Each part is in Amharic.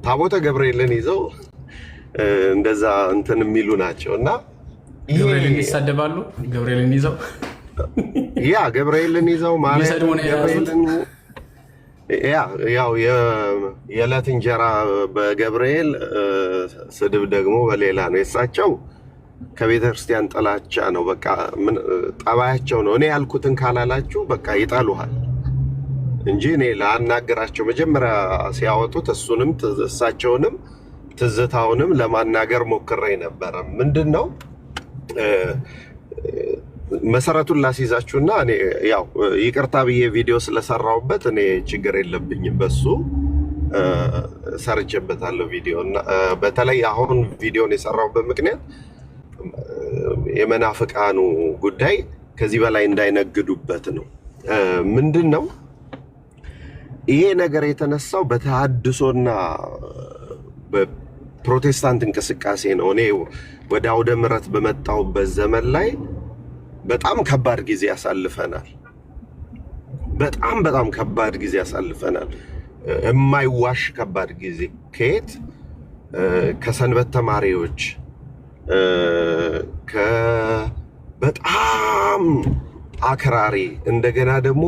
ታቦተ ገብርኤልን ይዘው እንደዛ እንትን የሚሉ ናቸውና ገብርኤልን ይሳደባሉ። ገብርኤልን ይዘው ገብርኤልን ይዘው ማለት ገብርኤልን ያው የዕለት እንጀራ በገብርኤል ስድብ ደግሞ በሌላ ነው። የሳቸው ከቤተ ክርስቲያን ጥላቻ ነው። በቃ ጠባያቸው ነው። እኔ ያልኩትን ካላላችሁ በቃ ይጣሉሃል እንጂ እኔ ላናገራቸው መጀመሪያ ሲያወጡት እሱንም እሳቸውንም ትዝታውንም ለማናገር ሞክሬ ነበረ። ምንድነው መሰረቱን ላስይዛችሁና እኔ ያው ይቅርታ ብዬ ቪዲዮ ስለሰራውበት እኔ ችግር የለብኝም በሱ ሰርቼበታለሁ ቪዲዮና በተለይ አሁን ቪዲዮን የሰራውበት ምክንያት የመናፍቃኑ ጉዳይ ከዚህ በላይ እንዳይነግዱበት ነው። ምንድነው ይሄ ነገር የተነሳው በተሐድሶና በፕሮቴስታንት እንቅስቃሴ ነው። እኔ ወደ አውደ ምሕረት በመጣሁበት ዘመን ላይ በጣም ከባድ ጊዜ ያሳልፈናል። በጣም ከባድ ጊዜ ያሳልፈናል። የማይዋሽ ከባድ ጊዜ ከየት ከሰንበት ተማሪዎች በጣም አክራሪ እንደገና ደግሞ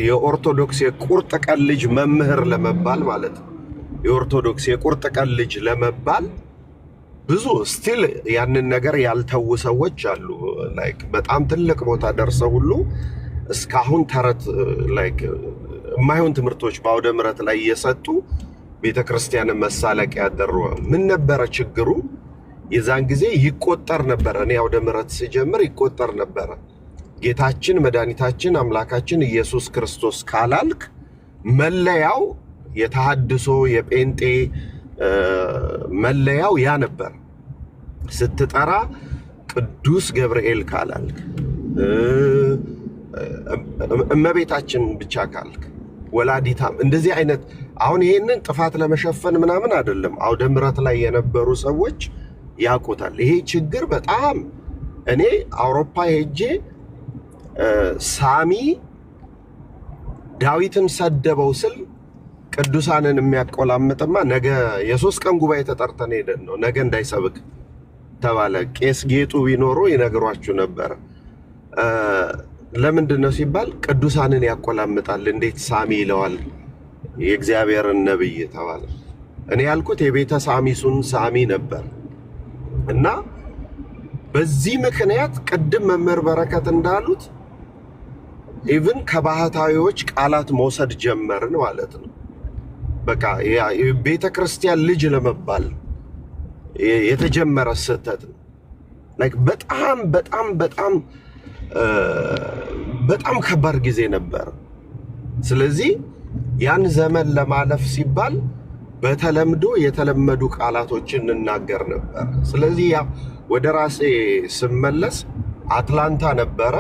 የኦርቶዶክስ የቁርጥ ቀን ልጅ መምህር ለመባል ማለት ነው። የኦርቶዶክስ የቁርጥ ቀን ልጅ ለመባል ብዙ ስቲል ያንን ነገር ያልተው ሰዎች አሉ። ላይክ በጣም ትልቅ ቦታ ደርሰው ሁሉ እስካሁን ተረት ላይክ የማይሆን ትምህርቶች በአውደ ምሕረት ላይ እየሰጡ ቤተክርስቲያንን መሳለቂያ ያደረጉ። ምን ነበረ ችግሩ? የዛን ጊዜ ይቆጠር ነበር። እኔ አውደ ምሕረት ሲጀምር ይቆጠር ነበር። ጌታችን መድኃኒታችን አምላካችን ኢየሱስ ክርስቶስ ካላልክ መለያው የተሐድሶ የጴንጤ መለያው ያ ነበር። ስትጠራ ቅዱስ ገብርኤል ካላልክ እመቤታችን ብቻ ካልክ ወላዲታም እንደዚህ አይነት አሁን ይሄንን ጥፋት ለመሸፈን ምናምን አይደለም። አውደ ምሕረት ላይ የነበሩ ሰዎች ያውቁታል። ይሄ ችግር በጣም እኔ አውሮፓ ሄጄ ሳሚ ዳዊትን ሰደበው ስል ቅዱሳንን የሚያቆላምጥማ ነገ የ3 ቀን ጉባኤ ተጠርተን ሄደን ነው ነገ እንዳይሰብክ ተባለ። ቄስ ጌጡ ቢኖሩ ይነግሯችሁ ነበር። ለምንድን ነው ሲባል ቅዱሳንን ያቆላምጣል እንዴት ሳሚ ይለዋል የእግዚአብሔርን ነብይ ተባለ። እኔ ያልኩት የቤተ ሳሚሱን ሳሚ ነበር እና በዚህ ምክንያት ቅድም መምህር በረከት እንዳሉት ኢቭን ከባህታዊዎች ቃላት መውሰድ ጀመርን ማለት ነው። በቃ ቤተ ክርስቲያን ልጅ ለመባል የተጀመረ ስህተት ነው። ላይክ በጣም ከባድ ጊዜ ነበር። ስለዚህ ያን ዘመን ለማለፍ ሲባል በተለምዶ የተለመዱ ቃላቶችን እንናገር ነበር። ስለዚህ ያ ወደ ራሴ ስመለስ አትላንታ ነበረ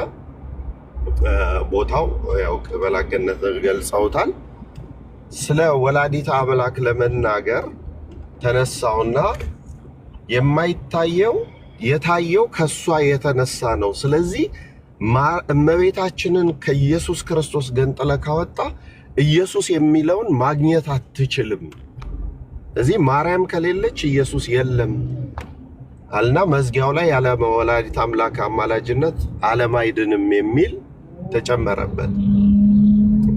ቦታው፣ ያው በላገነት ገልጸውታል። ስለ ወላዲተ አምላክ ለመናገር ተነሳውና የማይታየው የታየው ከሷ የተነሳ ነው። ስለዚህ እመቤታችንን ከኢየሱስ ክርስቶስ ገንጥለ ካወጣ ኢየሱስ የሚለውን ማግኘት አትችልም። እዚህ ማርያም ከሌለች ኢየሱስ የለም አልና መዝጊያው ላይ ያለ ወላዲተ አምላክ አማላጅነት ዓለም አይድንም የሚል ተጨመረበት።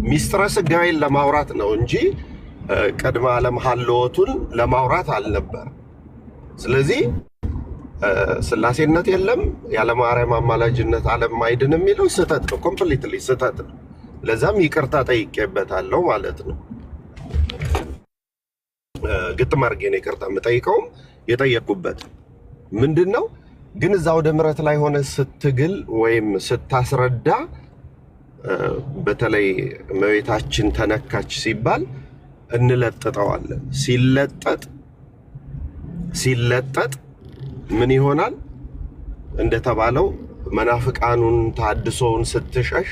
ሚስጥረ ሥጋዌን ለማውራት ነው እንጂ ቅድመ ዓለም ሀልወቱን ለማውራት አልነበር። ስለዚህ ስላሴነት የለም ያለ ማርያም አማላጅነት ዓለም አይድንም የሚለው ስህተት ነው። ኮምፕሊትሊ ስህተት ነው። ለዛም ይቅርታ ጠይቄበታለሁ ማለት ነው። ግጥም አድርጌ ነው ይቅርታ የምጠይቀውም የጠየቁበት ምንድነው ግን እዛው ወደ ምሕረት ላይ ሆነ ስትግል ወይም ስታስረዳ በተለይ እመቤታችን ተነካች ሲባል እንለጥጠዋለን። ሲለጠጥ ምን ይሆናል? እንደተባለው መናፍቃኑን ተሐድሶውን ስትሸሽ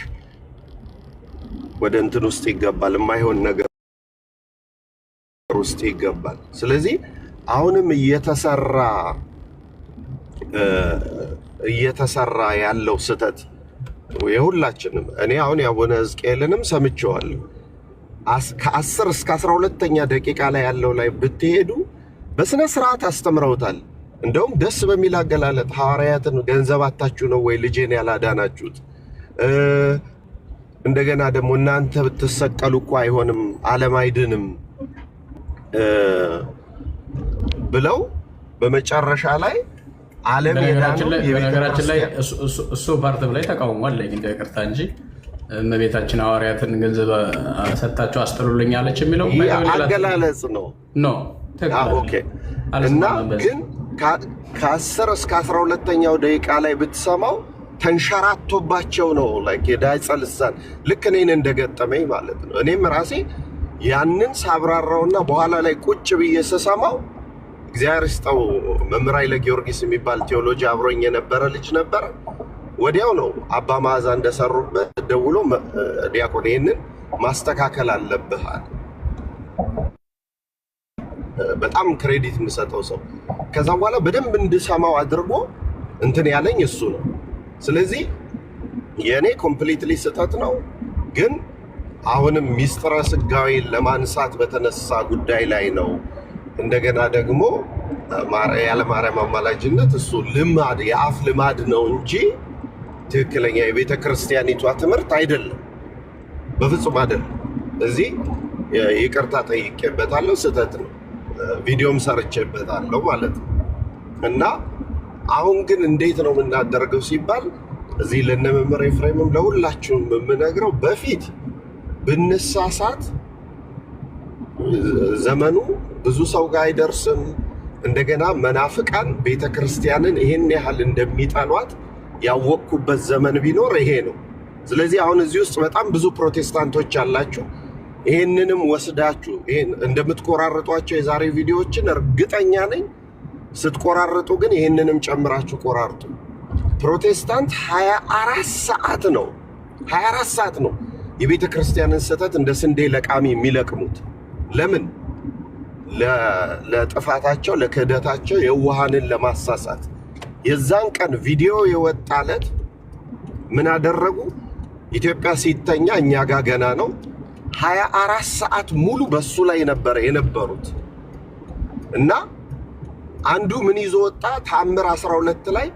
ወደ እንትን ውስጥ ይገባል፣ የማይሆን ነገር ውስጥ ይገባል። ስለዚህ አሁንም እየተሰራ ያለው ስህተት የሁላችንም እኔ አሁን የአቡነ ሕዝቅኤልንም ሰምቼዋለሁ። ከ10 እስከ 12ኛ ደቂቃ ላይ ያለው ላይ ብትሄዱ በስነ ስርዓት አስተምረውታል። እንደውም ደስ በሚል አገላለጥ ሐዋርያትን ገንዘብ አታችሁ ነው ወይ ልጄን ያላዳናችሁት? እንደገና ደግሞ እናንተ ብትሰቀሉ እኮ አይሆንም ዓለም አይድንም ብለው በመጨረሻ ላይ ዓለም የዳነው በነገራችን ላይ እሱ ፓርትም ላይ ተቃውሟል። እንደ ይቅርታ እንጂ እመቤታችን ሐዋርያትን ገንዘብ ሰጣቸው አስጥሉልኝ አለች የሚለው አገላለጽ ነው። ኦኬ። እና ግን ከ10 እስከ 12ኛው ደቂቃ ላይ ብትሰማው ተንሸራቶባቸው ነው የዳይጸ ልሳን ልክ እኔን እንደገጠመኝ ማለት ነው። እኔም ራሴ ያንን ሳብራራውና በኋላ ላይ ቁጭ ብዬ ስሰማው እግዚአብሔር ይስጠው መምህር ኃይለ ጊዮርጊስ የሚባል ቴዎሎጂ አብሮኝ የነበረ ልጅ ነበረ። ወዲያው ነው አባ መዓዛ እንደሰሩበት ደውሎ ዲያቆን ይህንን ማስተካከል አለብህ አለ። በጣም ክሬዲት የምሰጠው ሰው። ከዛ በኋላ በደንብ እንድሰማው አድርጎ እንትን ያለኝ እሱ ነው። ስለዚህ የእኔ ኮምፕሊትሊ ስህተት ነው፣ ግን አሁንም ሚስጥረ ስጋዌን ለማንሳት በተነሳ ጉዳይ ላይ ነው። እንደገና ደግሞ ያለ ማርያም አማላጅነት እሱ ልማድ የአፍ ልማድ ነው እንጂ ትክክለኛ የቤተ ክርስቲያኒቷ ትምህርት አይደለም፣ በፍጹም አይደለም። እዚህ ይቅርታ ጠይቄበታለሁ፣ ስህተት ነው፣ ቪዲዮም ሰርቼበታለሁ ማለት ነው። እና አሁን ግን እንዴት ነው የምናደርገው ሲባል እዚህ ለነመምህር ኤፍሬምም ለሁላችሁም የምነግረው በፊት ብንሳሳት ዘመኑ ብዙ ሰው ጋር አይደርስም። እንደገና መናፍቃን ቤተክርስቲያንን ይሄን ያህል እንደሚጠሏት ያወቅኩበት ዘመን ቢኖር ይሄ ነው። ስለዚህ አሁን እዚህ ውስጥ በጣም ብዙ ፕሮቴስታንቶች አላችሁ። ይሄንንም ወስዳችሁ እንደምትቆራርጧቸው የዛሬ ቪዲዮዎችን እርግጠኛ ነኝ። ስትቆራርጡ ግን ይሄንንም ጨምራችሁ ቆራርጡ። ፕሮቴስታንት 24 ሰዓት ነው 24 ሰዓት ነው የቤተ ክርስቲያንን ስህተት እንደ ስንዴ ለቃሚ የሚለቅሙት። ለምን? ለጥፋታቸው፣ ለክህደታቸው የዋሃንን ለማሳሳት። የዛን ቀን ቪዲዮ የወጣለት ምን አደረጉ? ኢትዮጵያ ሲተኛ እኛ ጋር ገና ነው። 24 ሰዓት ሙሉ በሱ ላይ ነበር የነበሩት። እና አንዱ ምን ይዞ ወጣ? ተአምር 12 ላይ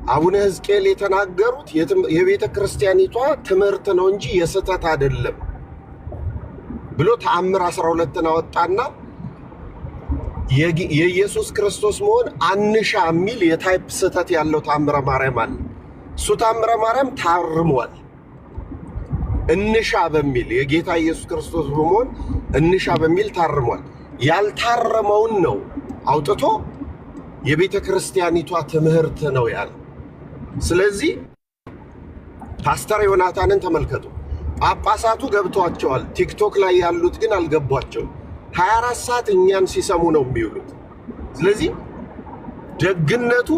አቡነ ሕዝቅኤል የተናገሩት የቤተ ክርስቲያኒቷ ትምህርት ነው እንጂ የስህተት አይደለም ብሎ ተአምር 12ን አወጣና የኢየሱስ ክርስቶስ መሆን አንሻ የሚል የታይፕ ስህተት ያለው ተአምረ ማርያም አለ። እሱ ተአምረ ማርያም ታርሟል። እንሻ በሚል የጌታ ኢየሱስ ክርስቶስ መሆን እንሻ በሚል ታርሟል። ያልታረመውን ነው አውጥቶ የቤተ ክርስቲያኒቷ ትምህርት ነው ያለ። ስለዚህ ፓስተር ዮናታንን ተመልከቱ። ጳጳሳቱ ገብቷቸዋል፣ ቲክቶክ ላይ ያሉት ግን አልገቧቸውም። 24 ሰዓት እኛን ሲሰሙ ነው የሚውሉት። ስለዚህ ደግነቱ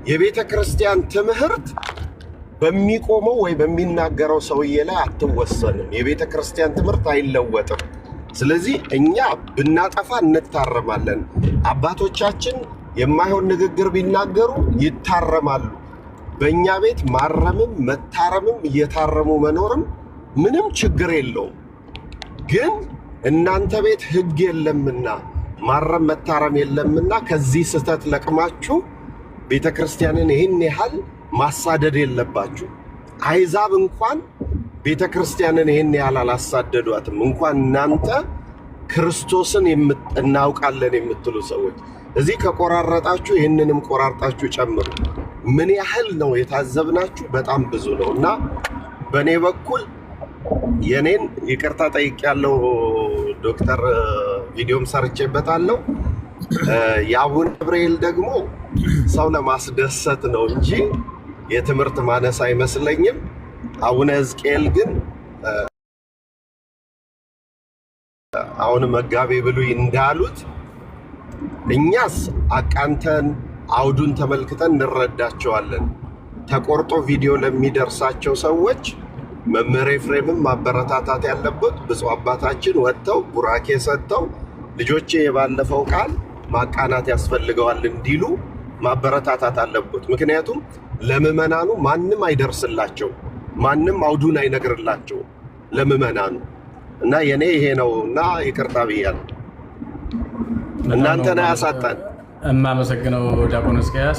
የቤተ ክርስቲያን ትምህርት በሚቆመው ወይ በሚናገረው ሰውዬ ላይ አትወሰንም። የቤተ ክርስቲያን ትምህርት አይለወጥም። ስለዚህ እኛ ብናጠፋ እንታረማለን። አባቶቻችን የማይሆን ንግግር ቢናገሩ ይታረማሉ። በእኛ ቤት ማረምም መታረምም እየታረሙ መኖርም ምንም ችግር የለውም። ግን እናንተ ቤት ሕግ የለምና ማረም መታረም የለምና ከዚህ ስህተት ለቅማችሁ ቤተ ክርስቲያንን ይህን ያህል ማሳደድ የለባችሁ። አይዛብ እንኳን ቤተ ክርስቲያንን ይህን ያህል አላሳደዷትም። እንኳን እናንተ ክርስቶስን እናውቃለን የምትሉ ሰዎች እዚህ ከቆራረጣችሁ ይህንንም ቆራርጣችሁ ጨምሩ። ምን ያህል ነው የታዘብናችሁ? በጣም ብዙ ነው። እና በእኔ በኩል የኔን ይቅርታ ጠይቄያለሁ። ዶክተር ቪዲዮም ሰርቼበታለሁ። የአቡነ ገብርኤል ደግሞ ሰው ለማስደሰት ነው እንጂ የትምህርት ማነስ አይመስለኝም። አቡነ ሕዝቅኤል ግን አሁን መጋቤ ብሉይ እንዳሉት እኛስ አቃንተን አውዱን ተመልክተን እንረዳቸዋለን። ተቆርጦ ቪዲዮ ለሚደርሳቸው ሰዎች መምህር ኤፍሬምም ማበረታታት ያለበት ብፁዕ አባታችን ወጥተው ቡራኬ ሰጥተው ልጆቼ የባለፈው ቃል ማቃናት ያስፈልገዋል እንዲሉ ማበረታታት አለበት። ምክንያቱም ለምዕመናኑ ማንም አይደርስላቸው፣ ማንም አውዱን አይነግርላቸው ለምዕመናኑ። እና የኔ ይሄ ነው እና ይቅርታ ብያለሁ። እናንተን አያሳጣን። የማመሰግነው ዲያቆን እስኪያስ